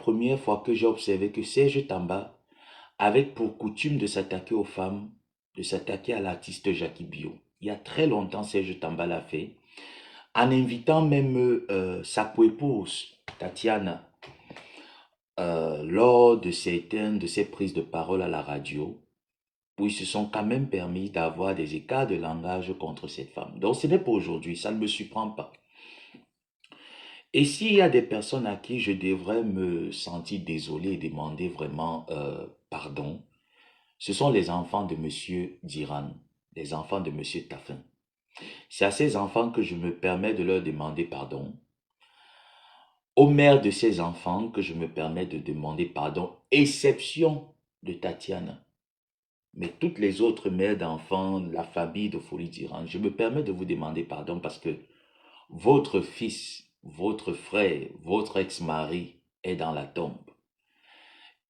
première fois que j'ai observé que Serge Tamba avait pour coutume de s'attaquer aux femmes, de s'attaquer à l'artiste Jackie Bio. Il y a très longtemps, Serge Tamba l'a fait, en invitant même sa coépouse, Tatiana, lors de certaines de ses prises de parole à la radio, où ils se sont quand même permis d'avoir des écarts de langage contre cette femme. Donc ce n'est pas aujourd'hui, ça ne me surprend pas. Et s'il y a des personnes à qui je devrais me sentir désolé et demander vraiment pardon, ce sont les enfants de Monsieur Diran, les enfants de Monsieur Taffin. C'est à ces enfants que je me permets de leur demander pardon. Aux mères de ces enfants que je me permets de demander pardon, exception de Tatiana. Mais toutes les autres mères d'enfants, la famille de Folie Diran, je me permets de vous demander pardon parce que votre fils, votre frère, votre ex-mari est dans la tombe.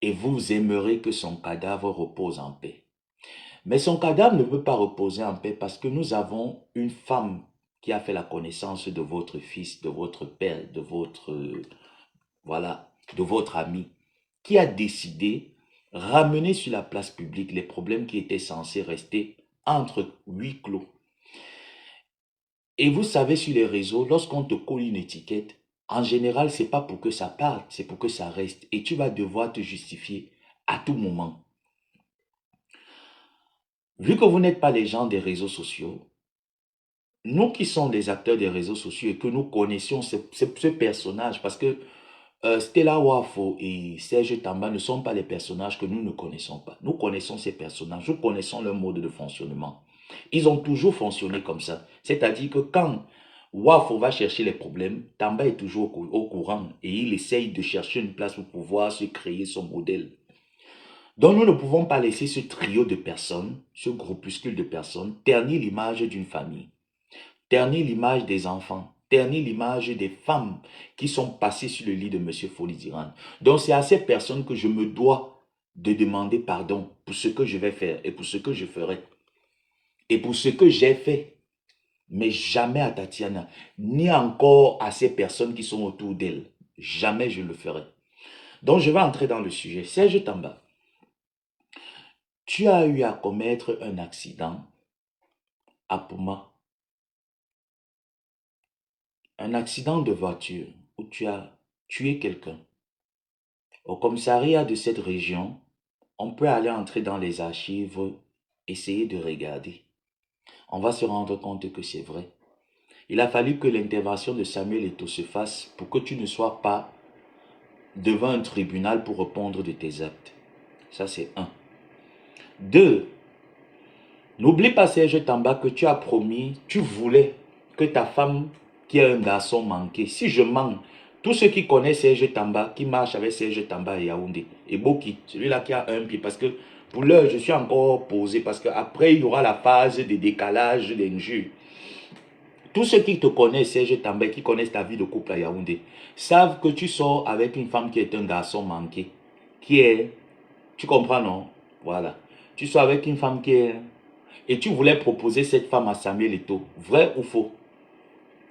Et vous aimerez que son cadavre repose en paix. Mais son cadavre ne peut pas reposer en paix parce que nous avons une femme qui a fait la connaissance de votre fils, de votre père, de votre, voilà, de votre ami, qui a décidé de ramener sur la place publique les problèmes qui étaient censés rester entre huis clos. Et vous savez, sur les réseaux, lorsqu'on te colle une étiquette, en général, c'est pas pour que ça parte, c'est pour que ça reste. Et tu vas devoir te justifier à tout moment. Vu que vous n'êtes pas les gens des réseaux sociaux, nous qui sommes des acteurs des réseaux sociaux et que nous connaissions ce personnage, parce que Stella Wafo et Serge Tamba ne sont pas les personnages que nous ne connaissons pas. Nous connaissons ces personnages, nous connaissons leur mode de fonctionnement. Ils ont toujours fonctionné comme ça. C'est-à-dire que quand Wafo va chercher les problèmes, Tamba est toujours au courant et il essaye de chercher une place pour pouvoir se créer son modèle. Donc nous ne pouvons pas laisser ce trio de personnes, ce groupuscule de personnes, ternir l'image d'une famille, ternir l'image des enfants, ternir l'image des femmes qui sont passées sur le lit de M. Folie Diran. Donc c'est à ces personnes que je me dois de demander pardon pour ce que je vais faire et pour ce que je ferai. Et pour ce que j'ai fait, mais jamais à Tatiana, ni encore à ces personnes qui sont autour d'elle. Jamais je le ferai. Donc je vais entrer dans le sujet. Serge Tamba, tu as eu à commettre un accident à Puma. Un accident de voiture où tu as tué quelqu'un. Au commissariat de cette région, on peut aller entrer dans les archives, essayer de regarder. On va se rendre compte que c'est vrai. Il a fallu que l'intervention de Samuel Eto'o se fasse pour que tu ne sois pas devant un tribunal pour répondre de tes actes. Ça, c'est un. Deux, n'oublie pas, Serge Tamba, que tu as promis, tu voulais que ta femme qui a un garçon manqué. Si je mens, tous ceux qui connaissent Serge Tamba, qui marchent avec Serge Tamba et Yaoundé, et Boki, celui-là qui a un pied, parce que pour l'heure, je suis encore posé, parce qu'après, il y aura la phase de décalage d'injures. Tous ceux qui te connaissent, Serge Tamba, qui connaissent ta vie de couple à Yaoundé, savent que tu sors avec une femme qui est un garçon manqué, qui est, tu comprends, non? Voilà. Tu sors avec une femme qui est, et tu voulais proposer cette femme à Samuel Eto'o, vrai ou faux?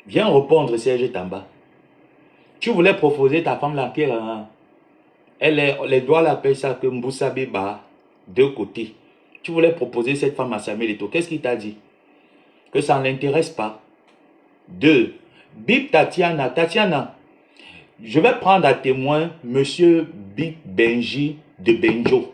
Viens répondre, Serge Tamba. Tu voulais proposer ta femme là, qui est, les doigts l'appellent ça que Mboussa Beba, deux côtés. Tu voulais proposer cette femme à Samuel Eto'o, qu'est-ce qu'il t'a dit? Que ça ne l'intéresse pas. Deux, Bip Tatiana, Tatiana, je vais prendre à témoin Monsieur Bip Benji de Benjo.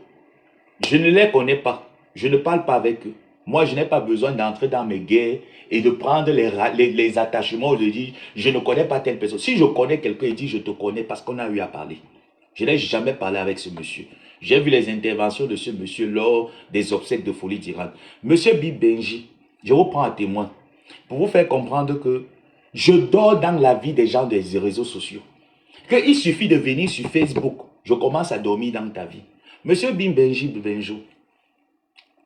Je ne les connais pas. Je ne parle pas avec eux. Moi, je n'ai pas besoin d'entrer dans mes guerres et de prendre les attachements, de dire, je ne connais pas telle personne. Si je connais quelqu'un, il dit, je te connais parce qu'on a eu à parler. Je n'ai jamais parlé avec ce monsieur. J'ai vu les interventions de ce monsieur lors des obsèques de Folie d'Iran. Monsieur Bip Benji, je vous prends à témoin pour vous faire comprendre que je dors dans la vie des gens des réseaux sociaux. Qu'il suffit de venir sur Facebook, je commence à dormir dans ta vie. Monsieur Bim Benji Benjo,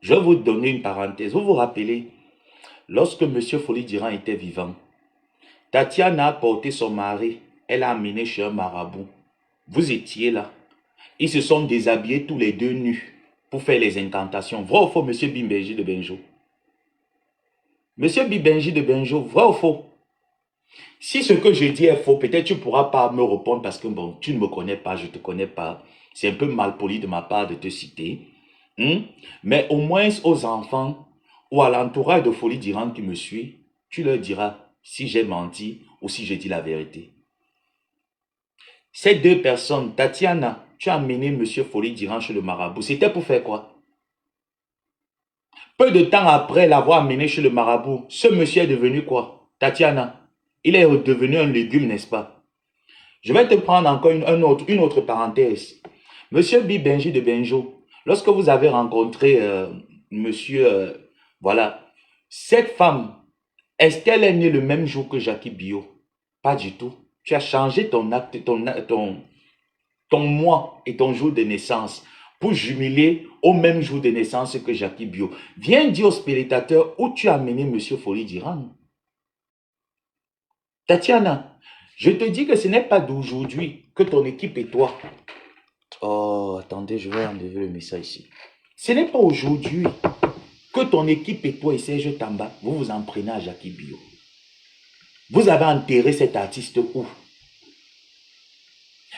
je vais vous donner une parenthèse. Vous vous rappelez, lorsque Monsieur Folie d'Iran était vivant, Tatiana a porté son mari, elle a amené chez un marabout. Vous étiez là. Ils se sont déshabillés tous les deux nus pour faire les incantations. Vrai ou faux, Monsieur Bim Benji de Benjo? Monsieur Bim Benji de Benjo, vrai ou faux? Si ce que je dis est faux, peut-être tu ne pourras pas me répondre parce que bon, tu ne me connais pas, je ne te connais pas. C'est un peu malpoli de ma part de te citer. Hmm? Mais au moins aux enfants ou à l'entourage de Folie Dirante qui me suit, tu leur diras si j'ai menti ou si j'ai dit la vérité. Ces deux personnes, Tatiana, tu as amené Monsieur Folie Dirante chez le marabout. C'était pour faire quoi? Peu de temps après l'avoir amené chez le marabout, ce monsieur est devenu quoi? Tatiana, il est devenu un légume, n'est-ce pas? Je vais te prendre encore une autre parenthèse. Monsieur Benji de Benjo, lorsque vous avez rencontré monsieur, voilà, cette femme, est-ce qu'elle est née le même jour que Jackie Bio? Pas du tout. Tu as changé ton acte, ton mois et ton jour de naissance pour jumeler au même jour de naissance que Jackie Bio. Viens dire au spectateur où tu as amené monsieur Folie Diran. Tatiana, je te dis que ce n'est pas d'aujourd'hui que ton équipe et toi. Oh, attendez, je vais enlever le message ici. Ce n'est pas aujourd'hui que ton équipe et toi et Serge Tamba, vous vous en prenez à Jackie Bio. Vous avez enterré cet artiste où?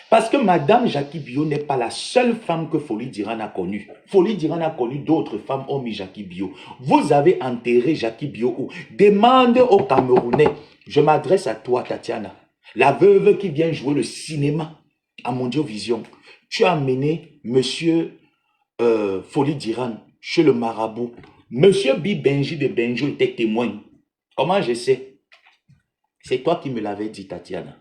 Parce que Madame Jackie Bio n'est pas la seule femme que Folie Diran a connue. Folie Diran a connu d'autres femmes hormis Jackie Bio. Vous avez enterré Jackie Bio où? Demande aux Camerounais. Je m'adresse à toi, Tatiana. La veuve qui vient jouer le cinéma à Mondiovision. Tu as amené Monsieur Folie Diran chez le marabout. Monsieur Benji de Benjo était témoin. Comment je sais? C'est toi qui me l'avais dit, Tatiana.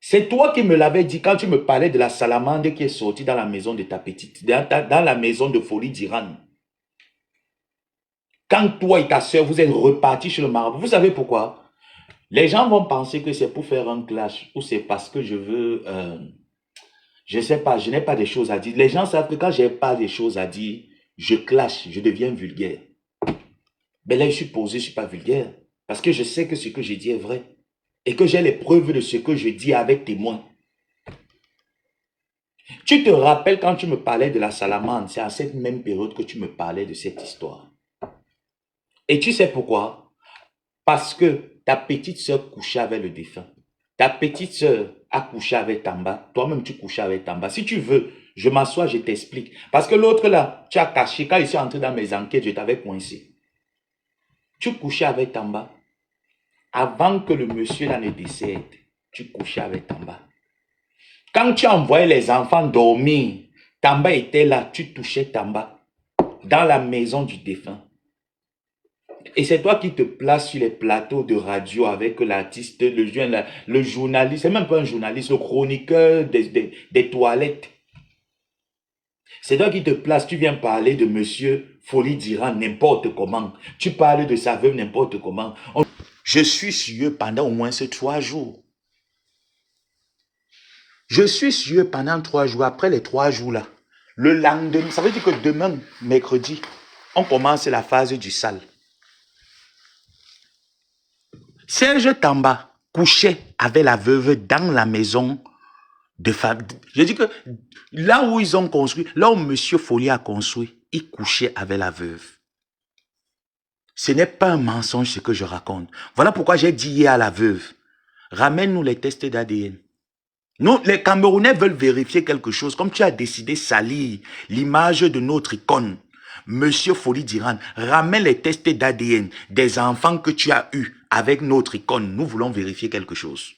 C'est toi qui me l'avais dit quand tu me parlais de la salamandre qui est sortie dans la maison de ta petite, dans la maison de Folie d'Iran. Quand toi et ta soeur, vous êtes repartis chez le marabout, vous savez pourquoi? Les gens vont penser que c'est pour faire un clash ou c'est parce que je veux, je ne sais pas, je n'ai pas des choses à dire. Les gens savent que quand je n'ai pas des choses à dire, je clash, je deviens vulgaire. Mais là, je suis posé, je ne suis pas vulgaire parce que je sais que ce que je dis est vrai. Et que j'ai les preuves de ce que je dis avec témoins. Tu te rappelles quand tu me parlais de la salamandre, c'est à cette même période que tu me parlais de cette histoire. Et tu sais pourquoi? Parce que ta petite soeur couchait avec le défunt. Ta petite soeur a couché avec Tamba. Toi-même, tu couchais avec Tamba. Si tu veux, je m'assois, je t'explique. Parce que l'autre là, tu as caché. Quand je suis entré dans mes enquêtes, je t'avais coincé. Tu couchais avec Tamba. Avant que le monsieur là ne décède, tu couchais avec Tamba. Quand tu envoyais les enfants dormir, Tamba était là, tu touchais Tamba dans la maison du défunt. Et c'est toi qui te places sur les plateaux de radio avec l'artiste, le journaliste, c'est même pas un journaliste, le chroniqueur des toilettes. C'est toi qui te places, tu viens parler de monsieur Folie Diran n'importe comment. Tu parles de sa veuve n'importe comment. Je suis sûr pendant au moins ces 3 jours. Je suis sûr pendant 3 jours, après les 3 jours là, le lendemain, ça veut dire que demain, mercredi, on commence la phase du sale. Serge Tamba couchait avec la veuve dans la maison de famille. Je dis que là où ils ont construit, là où monsieur Folie a construit, il couchait avec la veuve. Ce n'est pas un mensonge ce que je raconte. Voilà pourquoi j'ai dit hier à la veuve, ramène-nous les tests d'ADN. Nous, les Camerounais veulent vérifier quelque chose. Comme tu as décidé de salir l'image de notre icône, Monsieur Folie Diran, ramène les tests d'ADN des enfants que tu as eus avec notre icône. Nous voulons vérifier quelque chose.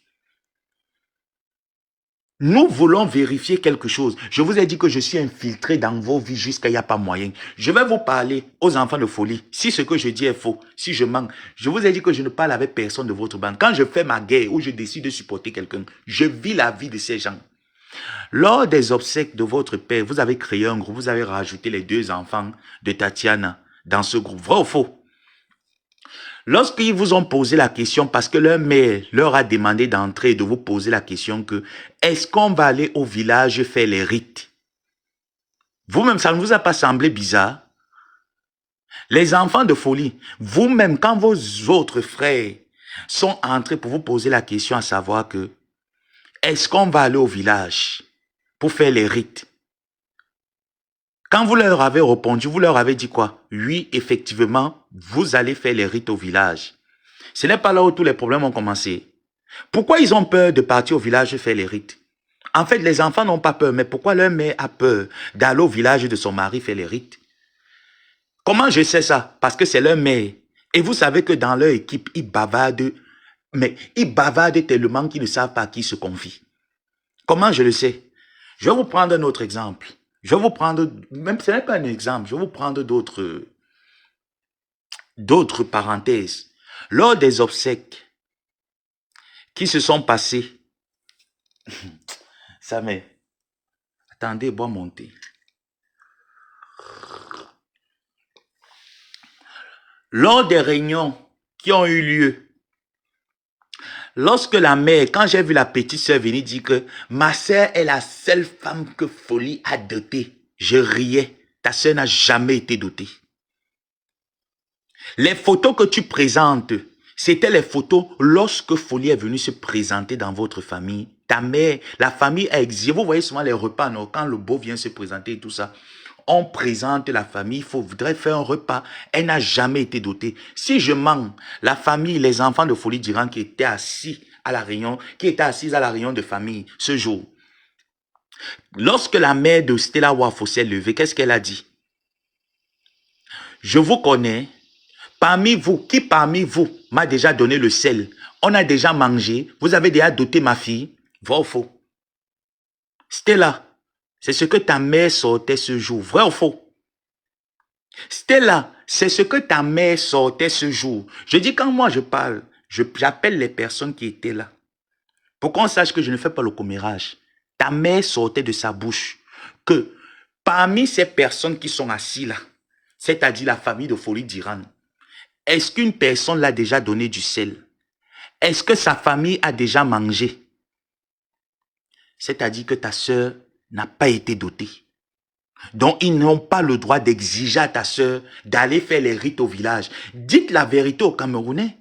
Nous voulons vérifier quelque chose. Je vous ai dit que je suis infiltré dans vos vies jusqu'à il n'y a pas moyen. Je vais vous parler aux enfants de Folie. Si ce que je dis est faux, si je mens, je vous ai dit que je ne parle avec personne de votre bande. Quand je fais ma guerre ou je décide de supporter quelqu'un, je vis la vie de ces gens. Lors des obsèques de votre père, vous avez créé un groupe, vous avez rajouté les 2 enfants de Tatiana dans ce groupe. Vrai ou faux? Lorsqu'ils vous ont posé la question, parce que leur mère leur a demandé d'entrer, de vous poser la question que, est-ce qu'on va aller au village faire les rites? Vous-même, ça ne vous a pas semblé bizarre? Les enfants de Folie, vous-même, quand vos autres frères sont entrés pour vous poser la question à savoir que, est-ce qu'on va aller au village pour faire les rites? Quand vous leur avez répondu, vous leur avez dit quoi? Oui, effectivement, vous allez faire les rites au village. Ce n'est pas là où tous les problèmes ont commencé. Pourquoi ils ont peur de partir au village faire les rites? En fait, les enfants n'ont pas peur, mais pourquoi leur mère a peur d'aller au village de son mari faire les rites? Comment je sais ça? Parce que c'est leur mère. Et vous savez que dans leur équipe, ils bavardent, mais ils bavardent tellement qu'ils ne savent pas à qui se confient. Comment je le sais? Je vais vous prendre un autre exemple. Je vais vous prendre, même ce n'est pas un exemple, je vais vous prendre d'autres parenthèses. Lors des obsèques qui se sont passées, ça m'est, attendez, bois mon thé. Lors des réunions qui ont eu lieu, lorsque la mère, quand j'ai vu la petite sœur venir dire que ma sœur est la seule femme que Folie a dotée, je riais. Ta sœur n'a jamais été dotée. Les photos que tu présentes, c'était les photos lorsque Folie est venue se présenter dans votre famille. Ta mère, la famille a exigé. Vous voyez souvent les repas, non? Quand le beau vient se présenter et tout ça. On présente la famille, il voudrait faire un repas. Elle n'a jamais été dotée. Si je mens, la famille, les enfants de Folie Diran qui étaient assis à la réunion, qui étaient assis à la réunion de famille ce jour. Lorsque la mère de Stella Wafo s'est levée, qu'est-ce qu'elle a dit? Je vous connais. Parmi vous, qui parmi vous m'a déjà donné le sel? On a déjà mangé. Vous avez déjà doté ma fille. Vrai ou faux? Stella, c'est ce que ta mère sortait ce jour. Vrai ou faux? Stella, c'est ce que ta mère sortait ce jour. Je dis quand moi je parle, j'appelle les personnes qui étaient là. Pour qu'on sache que je ne fais pas le commérage. Ta mère sortait de sa bouche que parmi ces personnes qui sont assises là, c'est-à-dire la famille de Folie d'Iran, est-ce qu'une personne l'a déjà donné du sel? Est-ce que sa famille a déjà mangé? C'est-à-dire que ta sœur n'a pas été dotée. Donc, ils n'ont pas le droit d'exiger à ta sœur d'aller faire les rites au village. Dites la vérité aux Camerounais.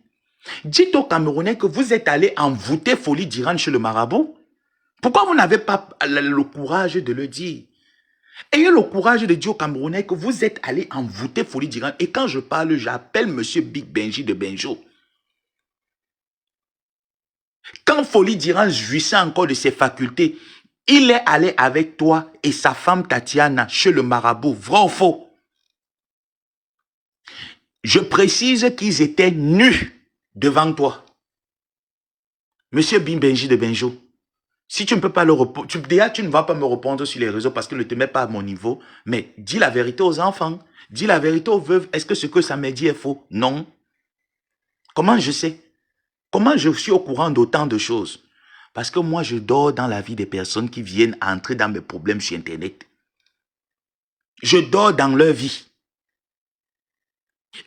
Dites aux Camerounais que vous êtes allé envoûter Folie d'Iran chez le marabout. Pourquoi vous n'avez pas le courage de le dire? Ayez le courage de dire aux Camerounais que vous êtes allé envoûter Folie d'Iran. Et quand je parle, j'appelle Monsieur Big Benji de Benjo. Quand Folie d'Iran jouissait encore de ses facultés, il est allé avec toi et sa femme Tatiana chez le marabout. Vrai ou faux? Je précise qu'ils étaient nus devant toi. Monsieur Big Benji de Benjo. Si tu ne peux pas le répondre, déjà tu ne vas pas me répondre sur les réseaux parce que ne te mets pas à mon niveau, mais dis la vérité aux enfants, dis la vérité aux veuves. Est-ce que ce que ça me dit est faux? Non. Comment je sais? Comment je suis au courant d'autant de choses? Parce que moi, je dors dans la vie des personnes qui viennent entrer dans mes problèmes sur Internet. Je dors dans leur vie.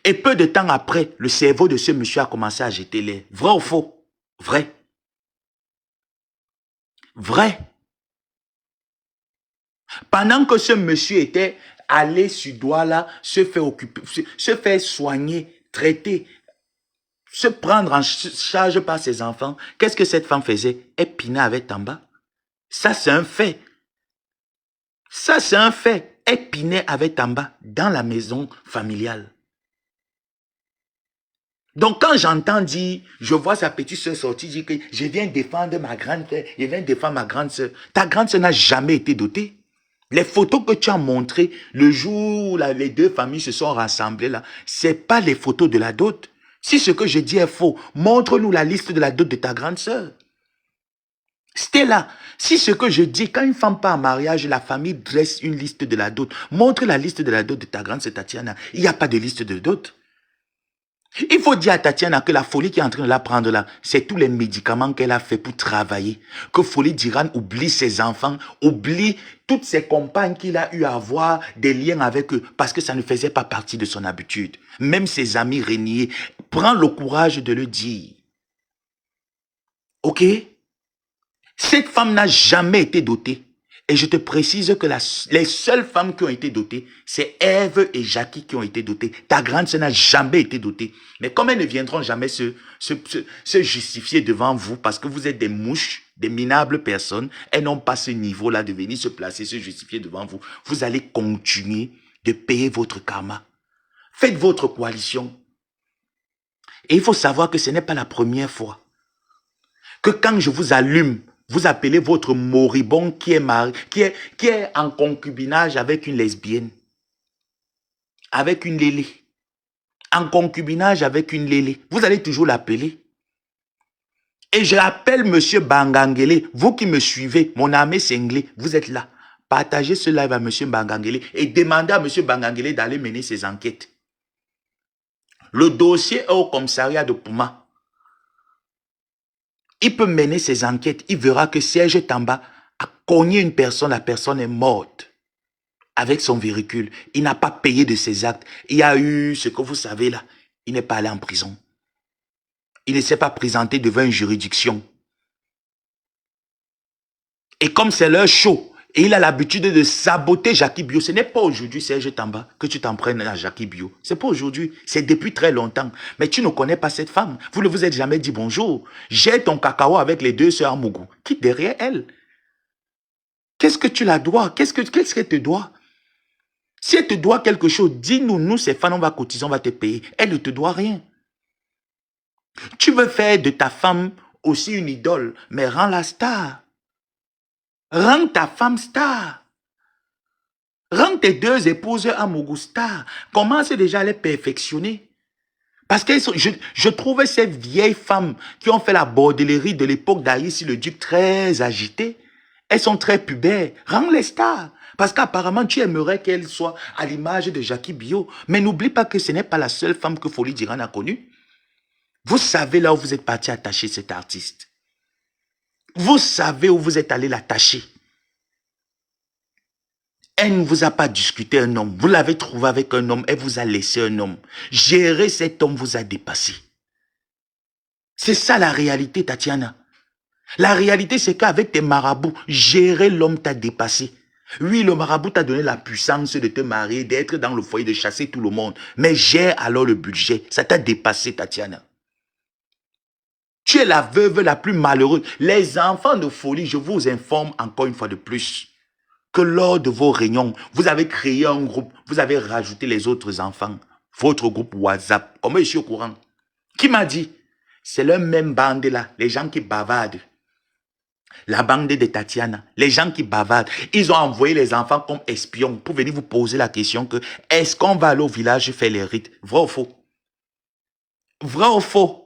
Et peu de temps après, le cerveau de ce monsieur a commencé à jeter l'air. Vrai ou faux? Vrai. Vrai. Pendant que ce monsieur était allé sur Douala, se faire occuper, se faire soigner, traiter, se prendre en charge par ses enfants, qu'est-ce que cette femme faisait? Elle pinait avec Tamba. Ça, c'est un fait. Ça, c'est un fait. Elle pinait avec Tamba dans la maison familiale. Donc, quand j'entends dire, je vois sa petite soeur sortir, dire que je viens défendre ma grande soeur, je viens défendre ma grande soeur. Ta grande soeur n'a jamais été dotée. Les photos que tu as montrées le jour où les deux familles se sont rassemblées là, c'est pas les photos de la dot. Si ce que je dis est faux, montre-nous la liste de la dot de ta grande soeur. Stella, si ce que je dis, quand une femme part en mariage, la famille dresse une liste de la dot, montre la liste de la dot de ta grande sœur Tatiana. Il n'y a pas de liste de dot. Il faut dire à Tatiana que la Folie qui est en train de la prendre là, c'est tous les médicaments qu'elle a fait pour travailler. Que Folie d'Iran oublie ses enfants, oublie toutes ses compagnes qu'il a eu à avoir des liens avec eux, parce que ça ne faisait pas partie de son habitude. Même ses amis reniés, prends le courage de le dire. Ok? Cette femme n'a jamais été dotée. Et je te précise que les seules femmes qui ont été dotées, c'est Ève et Jackie qui ont été dotées. Ta grande sœur n'a jamais été dotée. Mais comme elles ne viendront jamais se justifier devant vous, parce que vous êtes des mouches, des minables personnes, elles n'ont pas ce niveau-là de venir se placer, se justifier devant vous. Vous allez continuer de payer votre karma. Faites votre coalition. Et il faut savoir que ce n'est pas la première fois que quand je vous allume, vous appelez votre moribond qui est marié, qui est en concubinage avec une lesbienne, avec une lélé, en concubinage avec une lélé. Vous allez toujours l'appeler. Et je appelle Monsieur Bangangele, vous qui me suivez, mon ami cinglé, vous êtes là. Partagez ce live à Monsieur Bangangele et demandez à Monsieur Bangangele d'aller mener ses enquêtes. Le dossier est au commissariat de Pouma. Il peut mener ses enquêtes. Il verra que Serge Tamba a cogné une personne. La personne est morte avec son véhicule. Il n'a pas payé de ses actes. Il y a eu ce que vous savez là. Il n'est pas allé en prison. Il ne s'est pas présenté devant une juridiction. Et comme c'est leur show, et il a l'habitude de saboter Jackie Bio. Ce n'est pas aujourd'hui, Serge Tamba, que tu t'en prennes à Jackie Bio. C'est pas aujourd'hui, c'est depuis très longtemps. Mais tu ne connais pas cette femme. Vous ne vous êtes jamais dit bonjour. J'ai ton cacao avec les deux sœurs Mougou. Qui derrière elle? Qu'est-ce que tu la dois? Qu'est-ce qu'elle te doit? Si elle te doit quelque chose, dis-nous, nous, ces femmes, on va cotiser, on va te payer. Elle ne te doit rien. Tu veux faire de ta femme aussi une idole, mais rends-la star. Rends ta femme star. Rends tes deux épouses à Mougou star. Commence déjà à les perfectionner. Parce que je trouvais ces vieilles femmes qui ont fait la bordellerie de l'époque d'Aïssi le Duc très agitées. Elles sont très pubères. Rends-les stars. Parce qu'apparemment, tu aimerais qu'elles soient à l'image de Jackie Bio. Mais n'oublie pas que ce n'est pas la seule femme que Folie Diran a connue. Vous savez là où vous êtes parti attacher cet artiste. Vous savez où vous êtes allé l'attacher. Elle ne vous a pas discuté un homme. Vous l'avez trouvé avec un homme. Elle vous a laissé un homme. Gérer cet homme vous a dépassé. C'est ça la réalité, Tatiana. La réalité, c'est qu'avec tes marabouts, gérer l'homme t'a dépassé. Oui, le marabout t'a donné la puissance de te marier, d'être dans le foyer, de chasser tout le monde. Mais gère alors le budget. Ça t'a dépassé, Tatiana. Tu es la veuve la plus malheureuse. Les enfants de Folie, je vous informe encore une fois de plus, que lors de vos réunions, vous avez créé un groupe, vous avez rajouté les autres enfants. Votre groupe WhatsApp. Comment je suis au courant? Qui m'a dit? C'est le même bande là, les gens qui bavardent. La bande de Tatiana, les gens qui bavardent, ils ont envoyé les enfants comme espions pour venir vous poser la question que est-ce qu'on va aller au village faire les rites? Vrai ou faux? Vrai ou faux?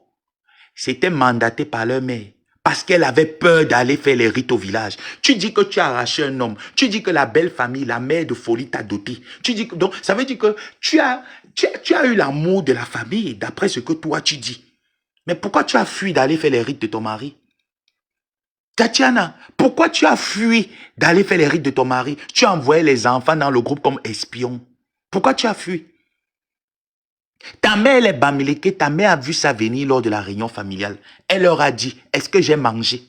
C'était mandaté par leur mère parce qu'elle avait peur d'aller faire les rites au village. Tu dis que tu as arraché un homme, tu dis que la belle famille, la mère de Folie t'a doté. Tu dis que, donc, ça veut dire que tu as eu l'amour de la famille d'après ce que toi tu dis. Mais pourquoi tu as fui d'aller faire les rites de ton mari? Tatiana, pourquoi tu as fui d'aller faire les rites de ton mari? Tu as envoyé les enfants dans le groupe comme espions. Pourquoi tu as fui? Ta mère, elle est bamileke, ta mère a vu ça venir lors de la réunion familiale. Elle leur a dit, est-ce que j'ai mangé?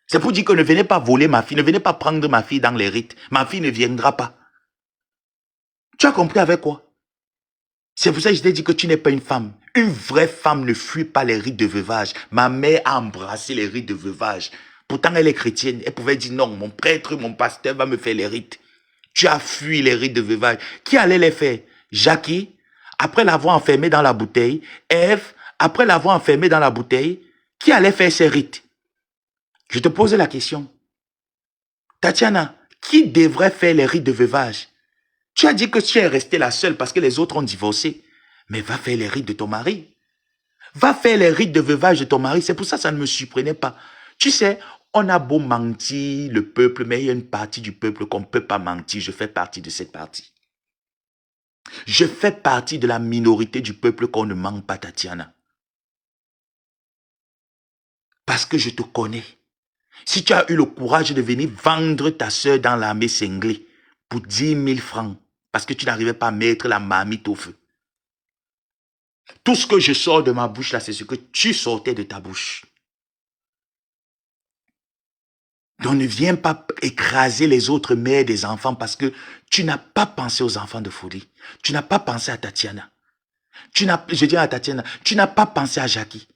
C'est pour dire que ne venez pas voler ma fille, ne venez pas prendre ma fille dans les rites. Ma fille ne viendra pas. Tu as compris avec quoi? C'est pour ça que je t'ai dit que tu n'es pas une femme. Une vraie femme ne fuit pas les rites de veuvage. Ma mère a embrassé les rites de veuvage. Pourtant, elle est chrétienne. Elle pouvait dire non, mon prêtre, mon pasteur va me faire les rites. Tu as fui les rites de veuvage. Qui allait les faire? Jackie, après l'avoir enfermé dans la bouteille. Ève, après l'avoir enfermé dans la bouteille. Qui allait faire ces rites? Je te pose la question. Tatiana, qui devrait faire les rites de veuvage? Tu as dit que tu es restée la seule parce que les autres ont divorcé. Mais va faire les rites de ton mari. Va faire les rites de veuvage de ton mari. C'est pour ça que ça ne me surprenait pas. Tu sais, on a beau mentir le peuple, mais il y a une partie du peuple qu'on ne peut pas mentir. Je fais partie de cette partie. Je fais partie de la minorité du peuple qu'on ne ment pas, Tatiana. Parce que je te connais. Si tu as eu le courage de venir vendre ta soeur dans l'armée cinglée pour 10 000 francs, parce que tu n'arrivais pas à mettre la marmite au feu. Tout ce que je sors de ma bouche là, c'est ce que tu sortais de ta bouche. Donc ne viens pas écraser les autres mères des enfants parce que tu n'as pas pensé aux enfants de Folie. Tu n'as pas pensé à Tatiana. Je dis à Tatiana, tu n'as pas pensé à Jackie.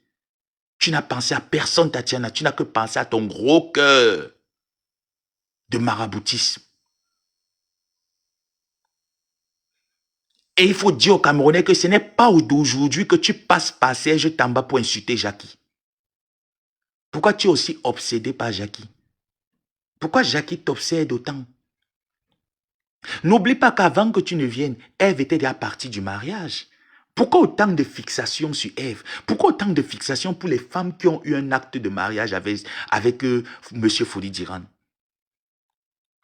Tu n'as pensé à personne, Tatiana. Tu n'as que pensé à ton gros cœur de maraboutisme. Et il faut dire aux Camerounais que ce n'est pas d'aujourd'hui que tu passes par Serge Tamba pour insulter Jackie. Pourquoi tu es aussi obsédé par Jackie? Pourquoi Jackie t'obsède autant? N'oublie pas qu'avant que tu ne viennes, Ève était déjà partie du mariage. Pourquoi autant de fixation sur Ève? Pourquoi autant de fixation pour les femmes qui ont eu un acte de mariage avec M. Foli Diran?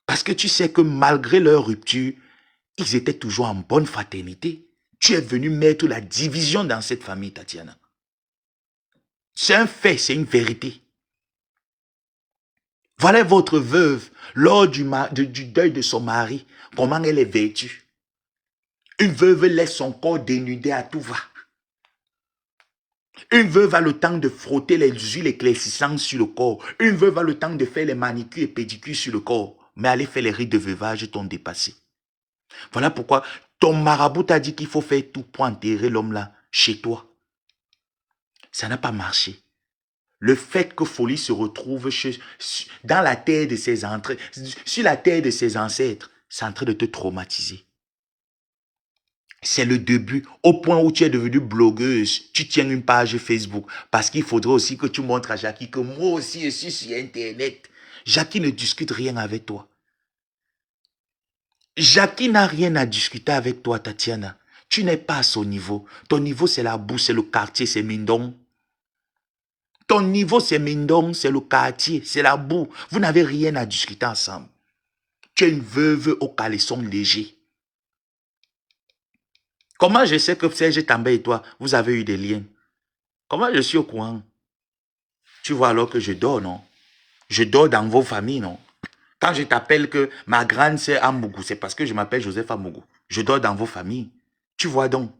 Parce que tu sais que malgré leur rupture, ils étaient toujours en bonne fraternité. Tu es venu mettre la division dans cette famille, Tatiana. C'est un fait, c'est une vérité. Voilà votre veuve, lors du deuil de son mari, comment elle est vêtue. Une veuve laisse son corps dénudé à tout va. Une veuve a le temps de frotter les huiles éclaircissantes sur le corps. Une veuve a le temps de faire les manicures et pédicures sur le corps. Mais aller faire les rites de veuvage t'ont dépassé. Voilà pourquoi ton marabout t'a dit qu'il faut faire tout pour enterrer l'homme là, chez toi. Ça n'a pas marché. Le fait que Folie se retrouve dans la terre de ses ancêtres, sur la terre de ses ancêtres, c'est en train de te traumatiser. C'est le début, au point où tu es devenue blogueuse, tu tiens une page Facebook, parce qu'il faudrait aussi que tu montres à Jackie que moi aussi je suis sur Internet. Jackie ne discute rien avec toi. Jackie n'a rien à discuter avec toi, Tatiana. Tu n'es pas à son niveau. Ton niveau, c'est la boue, c'est le quartier, c'est Mindong. Ton niveau, c'est Mindong, c'est le quartier, c'est la boue. Vous n'avez rien à discuter ensemble. Tu es une veuve au caleçon léger. Comment je sais que Serge Tamba et toi, vous avez eu des liens? Comment je suis au courant? Tu vois alors que je dors, non? Je dors dans vos familles, non? Quand je t'appelle que ma grande sœur Amougou, c'est parce que je m'appelle Joseph Amougou. Je dors dans vos familles. Tu vois donc.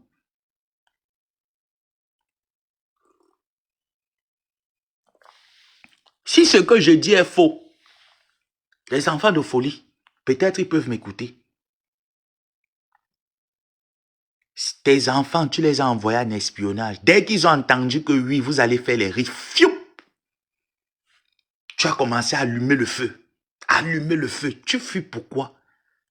Si ce que je dis est faux, les enfants de Folie, peut-être ils peuvent m'écouter. Tes enfants, tu les as envoyés en espionnage. Dès qu'ils ont entendu que oui, vous allez faire les rites, fiou, tu as commencé à allumer le feu. Allumer le feu. Tu fuis pourquoi?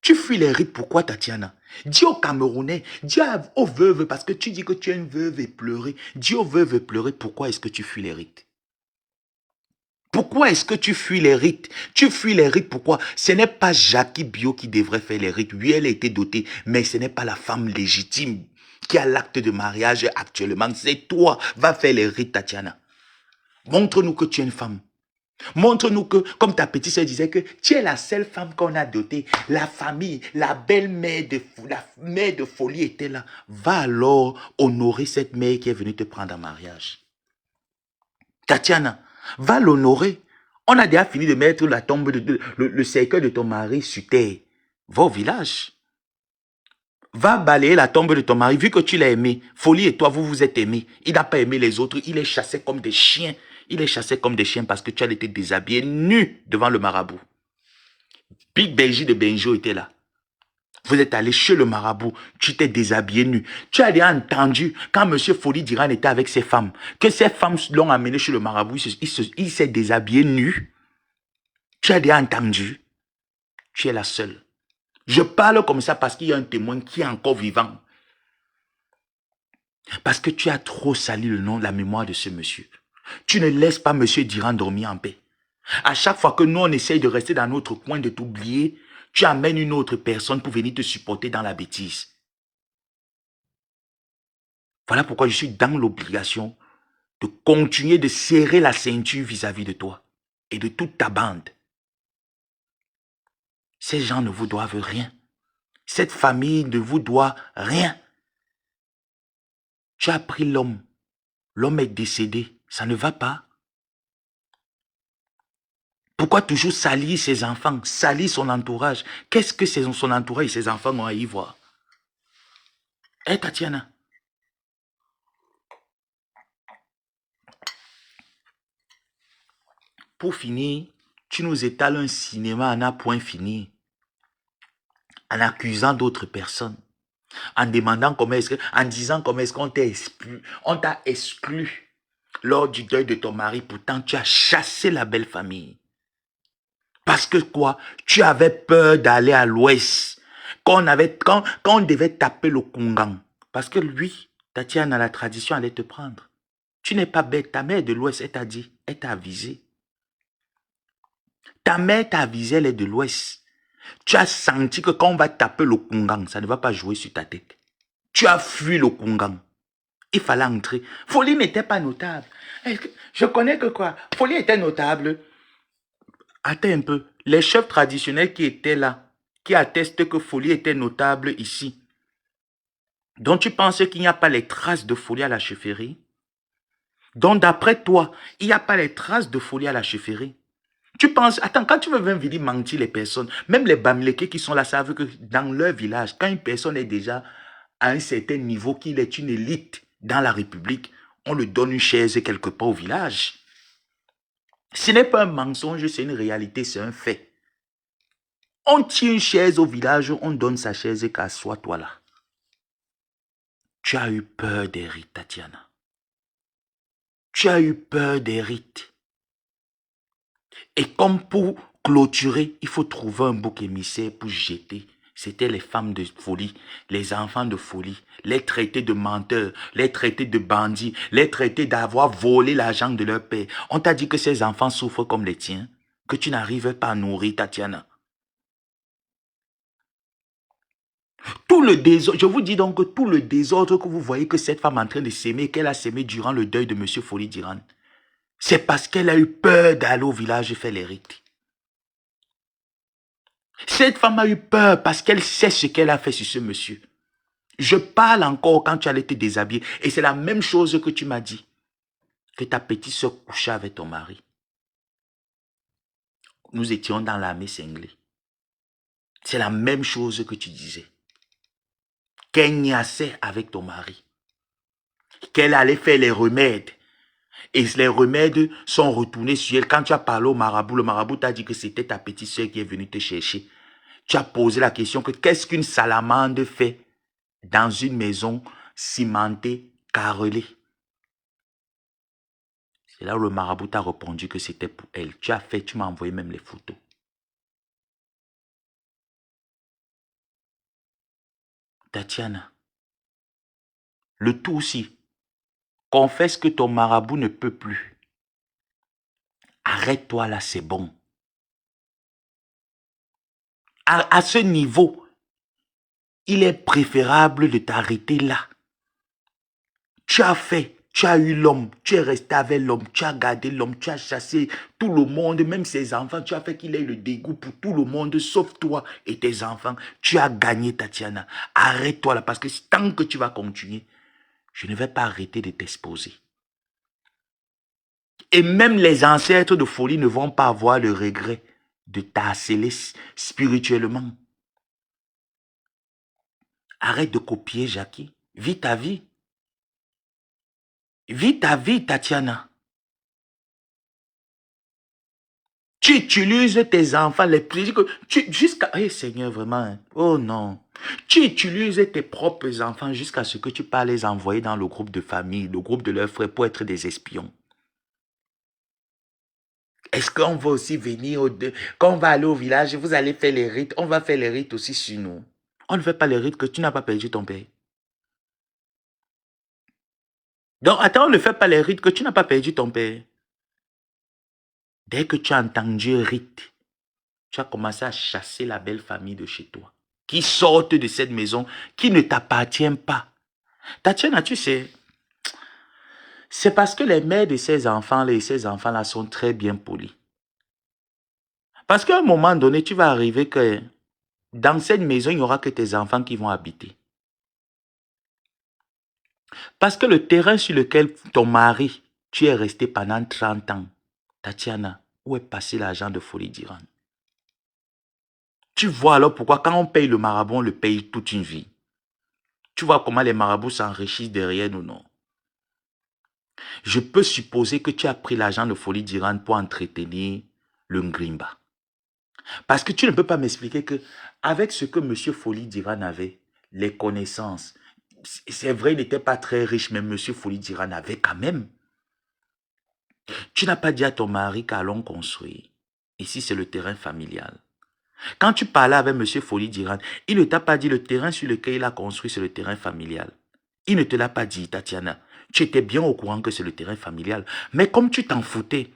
Tu fuis les rites pourquoi, Tatiana? Dis aux Camerounais, dis aux veuves, parce que tu dis que tu es une veuve éplorée. Dis aux veuves éplorées, pourquoi est-ce que tu fuis les rites? Pourquoi est-ce que tu fuis les rites? Tu fuis les rites, pourquoi? Ce n'est pas Jackie Bio qui devrait faire les rites. Oui, elle a été dotée, mais ce n'est pas la femme légitime qui a l'acte de mariage actuellement. C'est toi. Va faire les rites, Tatiana. Montre-nous que tu es une femme. Montre-nous que, comme ta petite sœur disait, que tu es la seule femme qu'on a dotée. La famille, la belle-mère la mère de Folie était là. Va alors honorer cette mère qui est venue te prendre en mariage. Tatiana, va l'honorer. On a déjà fini de mettre la tombe, le cercueil de ton mari sur terre. Va au village. Va balayer la tombe de ton mari, vu que tu l'as aimé. Folie et toi, vous vous êtes aimés. Il n'a pas aimé les autres, il est chassé comme des chiens. Il est chassé comme des chiens parce que tu as été déshabillé nu devant le marabout. Big Benji de Benjo était là. Vous êtes allé chez le marabout, tu t'es déshabillé nu. Tu as déjà entendu, quand M. Folie Diran était avec ses femmes, que ces femmes l'ont amené chez le marabout, il s'est déshabillé nu. Tu as déjà entendu. Tu es la seule. Je parle comme ça parce qu'il y a un témoin qui est encore vivant. Parce que tu as trop sali le nom, la mémoire de ce monsieur. Tu ne laisses pas M. Diran dormir en paix. À chaque fois que nous, on essaye de rester dans notre coin, de t'oublier, tu amènes une autre personne pour venir te supporter dans la bêtise. Voilà pourquoi je suis dans l'obligation de continuer de serrer la ceinture vis-à-vis de toi et de toute ta bande. Ces gens ne vous doivent rien. Cette famille ne vous doit rien. Tu as pris l'homme. L'homme est décédé. Ça ne va pas. Pourquoi toujours salir ses enfants, salir son entourage? Qu'est-ce que son entourage et ses enfants ont à y voir? Hé, Tatiana. Pour finir, tu nous étales un cinéma à un point fini, en accusant d'autres personnes, en demandant comment est-ce que, en disant comment est-ce qu'on t'a exclu lors du deuil de ton mari. Pourtant, tu as chassé la belle famille. Parce que quoi? Tu avais peur d'aller à l'ouest. Quand on devait taper le Kungang. Parce que lui, Tatiana, la tradition allait te prendre. Tu n'es pas bête. Ta mère est de l'Ouest, elle t'a dit, elle t'a avisé. Ta mère t'a avisé, elle est de l'Ouest. Tu as senti que quand on va taper le Kungang, ça ne va pas jouer sur ta tête. Tu as fui le Kungang. Il fallait entrer. Folie n'était pas notable. Je connais que quoi? Folie était notable. Attends un peu. Les chefs traditionnels qui étaient là, qui attestent que Folie était notable ici. Donc tu penses qu'il n'y a pas les traces de Folie à la chefferie? Donc d'après toi, il n'y a pas les traces de Folie à la chefferie? Tu penses, attends, quand tu veux venir mentir les personnes, même les Bamileke qui sont là savent que dans leur village, quand une personne est déjà à un certain niveau, qu'il est une élite dans la République, on lui donne une chaise quelque part au village. Ce n'est pas un mensonge, c'est une réalité, c'est un fait. On tient une chaise au village, on donne sa chaise qu'assois toi là. Tu as eu peur des rites, Tatiana. Tu as eu peur des rites. Et comme pour clôturer, il faut trouver un bouc émissaire pour jeter. C'était les femmes de folie, les enfants de folie, les traités de menteurs, les traités de bandits, les traités d'avoir volé l'argent de leur père. On t'a dit que ces enfants souffrent comme les tiens, que tu n'arrives pas à nourrir Tatiana. Tout le désordre, je vous dis donc que tout le désordre que vous voyez que cette femme est en train de s'aimer, qu'elle a sémé durant le deuil de Monsieur Folie d'Iran, c'est parce qu'elle a eu peur d'aller au village faire les rites. Cette femme a eu peur parce qu'elle sait ce qu'elle a fait sur ce monsieur. Je parle encore quand tu allais te déshabiller. Et c'est la même chose que tu m'as dit. Que ta petite soeur couchait avec ton mari. Nous étions dans l'armée cinglée. C'est la même chose que tu disais. Qu'elle niassait avec ton mari. Qu'elle allait faire les remèdes. Et les remèdes sont retournés sur elle. Quand tu as parlé au marabout, le marabout t'a dit que c'était ta petite soeur qui est venue te chercher. Tu as posé la question que qu'est-ce qu'une salamande fait dans une maison cimentée, carrelée? C'est là où le marabout t'a répondu que c'était pour elle. Tu m'as envoyé même les photos. Tatiana, le tout aussi, confesse que ton marabout ne peut plus. Arrête-toi là, c'est bon. À ce niveau, il est préférable de t'arrêter là. Tu as fait, tu as eu l'homme, tu es resté avec l'homme, tu as gardé l'homme, tu as chassé tout le monde, même ses enfants, tu as fait qu'il ait le dégoût pour tout le monde, sauf toi et tes enfants. Tu as gagné, Tatiana. Arrête-toi là, parce que tant que tu vas continuer, je ne vais pas arrêter de t'exposer. Et même les ancêtres de folie ne vont pas avoir le regret de t'harceler spirituellement. Arrête de copier Jackie. Vis ta vie. Vis ta vie, Tatiana. Tu utilises tes enfants, les plaisirs que jusqu'à... Eh Seigneur, vraiment. Hein. Oh non. Tu utilises tes propres enfants jusqu'à ce que tu parles les envoyer dans le groupe de famille, le groupe de leurs frères pour être des espions. Est-ce qu'on va aussi venir, quand on va aller au village, vous allez faire les rites, on va faire les rites aussi sur nous. On ne fait pas les rites que tu n'as pas perdu ton père. Donc, attends, on ne fait pas les rites que tu n'as pas perdu ton père. Dès que tu as entendu rite, tu as commencé à chasser la belle famille de chez toi, qui sortent de cette maison, qui ne t'appartient pas. Tatiana, tu sais, c'est parce que les mères de ces enfants-là et ces enfants-là sont très bien polis. Parce qu'à un moment donné, tu vas arriver que dans cette maison, il n'y aura que tes enfants qui vont habiter. Parce que le terrain sur lequel ton mari, tu es resté pendant 30 ans, Tatiana, où est passé l'argent de Folie d'Iran? Tu vois alors pourquoi quand on paye le marabout, on le paye toute une vie. Tu vois comment les marabouts s'enrichissent derrière nous, non? Je peux supposer que tu as pris l'argent de Folie d'Iran pour entretenir le Ngrimba. Parce que tu ne peux pas m'expliquer que avec ce que M. Folie d'Iran avait, les connaissances, c'est vrai, il n'était pas très riche, mais M. Folie d'Iran avait quand même. Tu n'as pas dit à ton mari qu'allons construire. Ici, c'est le terrain familial. Quand tu parlais avec M. Folie Diran, il ne t'a pas dit le terrain sur lequel il a construit, c'est le terrain familial. Il ne te l'a pas dit, Tatiana. Tu étais bien au courant que c'est le terrain familial. Mais comme tu t'en foutais,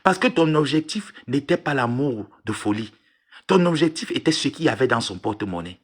parce que ton objectif n'était pas l'amour de Folie. Ton objectif était ce qu'il y avait dans son porte-monnaie.